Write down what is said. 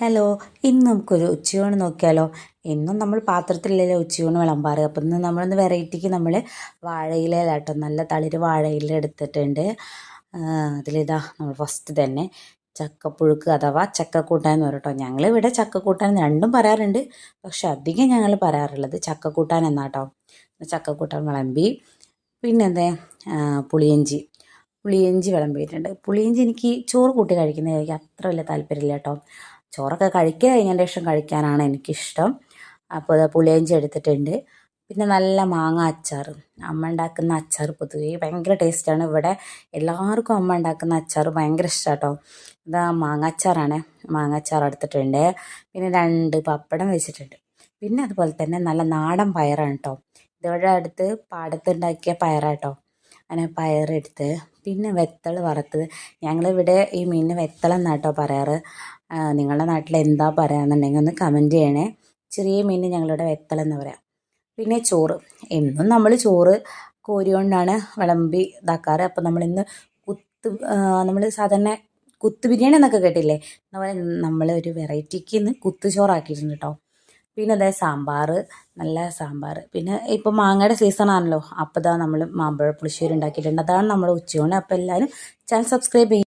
Hello, ഇന്ന് നമുക്കൊരു ഉച്ചയൂണ് നോക്കിയാലോ. എന്നും നമ്മൾ പാത്രത്തിലല്ലേ ഉച്ചയൂണ് വിളമ്പാറ്. അപ്പം ഇന്ന് നമ്മളൊന്ന് വെറൈറ്റിക്ക് നമ്മൾ വാഴയിലാട്ടോ, നല്ല തളിര് വാഴയില എടുത്തിട്ടുണ്ട്. അതിലിതാ നമ്മൾ ഫസ്റ്റ് തന്നെ ചക്കപ്പുഴുക്ക് അഥവാ ചക്കക്കൂട്ടാൻ എന്ന് പറയും കേട്ടോ. ഞങ്ങളിവിടെ ചക്കക്കൂട്ടാൻ രണ്ടും പറയാറുണ്ട്, പക്ഷെ അധികം ഞങ്ങൾ പറയാറുള്ളത് ചക്കക്കൂട്ടാൻ എന്നാട്ടോ. ചക്കക്കൂട്ടാൻ വിളമ്പി. പിന്നെന്തേ പുളിയിഞ്ചി വിളമ്പിയിട്ടുണ്ട്. പുളിയിഞ്ചി എനിക്ക് ചോറ് കൂട്ടി കഴിക്കുന്നത് എനിക്ക് അത്ര വലിയ താല്പര്യമില്ല കേട്ടോ. ചോറൊക്കെ കഴിക്കുക കഴിഞ്ഞതിന് ശേഷം കഴിക്കാനാണ് എനിക്കിഷ്ടം. അപ്പോൾ അത് പുളിയിഞ്ചി എടുത്തിട്ടുണ്ട്. പിന്നെ നല്ല മാങ്ങ അച്ചാർ, അമ്മ ഉണ്ടാക്കുന്ന അച്ചാർ പൊതുവേ ഭയങ്കര ടേസ്റ്റാണ്. ഇവിടെ എല്ലാവർക്കും അമ്മ ഉണ്ടാക്കുന്ന അച്ചാർ ഭയങ്കര ഇഷ്ടമാണ് കേട്ടോ. ഇതാ മാങ്ങ അച്ചാറാണ്, മാങ്ങ അച്ചാർ എടുത്തിട്ടുണ്ട്. പിന്നെ 2 പപ്പടം വെച്ചിട്ടുണ്ട്. പിന്നെ അതുപോലെ തന്നെ നല്ല നാടൻ പയറാണ് കേട്ടോ. ഇതിവിടെ അടുത്ത് പാടത്തുണ്ടാക്കിയ പയറാട്ടോ. അങ്ങനെ പയറെടുത്ത്, പിന്നെ വെത്തൽ വറുത്തത്. ഞങ്ങളിവിടെ ഈ മീനിന് വെത്തലെന്നാട്ടോ പറയാറ്. നിങ്ങളുടെ നാട്ടിൽ എന്താ പറയാന്നുണ്ടെങ്കിൽ ഒന്ന് കമൻറ്റ് ചെയ്യണേ. ചെറിയ മീനിന് ഞങ്ങളിവിടെ വെത്തലെന്ന് പറയാം. പിന്നെ ചോറ്, എന്നും നമ്മൾ ചോറ് കോരി കൊണ്ടാണ് വിളമ്പി ഇതാക്കാറ്. അപ്പം നമ്മളിന്ന് നമ്മൾ സാധാരണ കുത്ത് ബിരിയാണി എന്നൊക്കെ കേട്ടില്ലേ, അതുപോലെ നമ്മൾ ഒരു വെറൈറ്റിക്ക് ഇന്ന് കുത്തുചോറാക്കിയിട്ടുണ്ട് കേട്ടോ. പിന്നെ അതായത് സാമ്പാർ, നല്ല സാമ്പാർ. പിന്നെ ഇപ്പോൾ മാങ്ങയുടെ സീസണാണല്ലോ, അപ്പോൾ ഇതാ നമ്മൾ മാമ്പഴ പുളിശ്ശേരി ഉണ്ടാക്കിയിട്ടുണ്ട്. അതാണ് നമ്മുടെ ഉച്ചയൂണ്. അപ്പോൾ എല്ലാവരും ചാനൽ സബ്സ്ക്രൈബ് ചെയ്യും.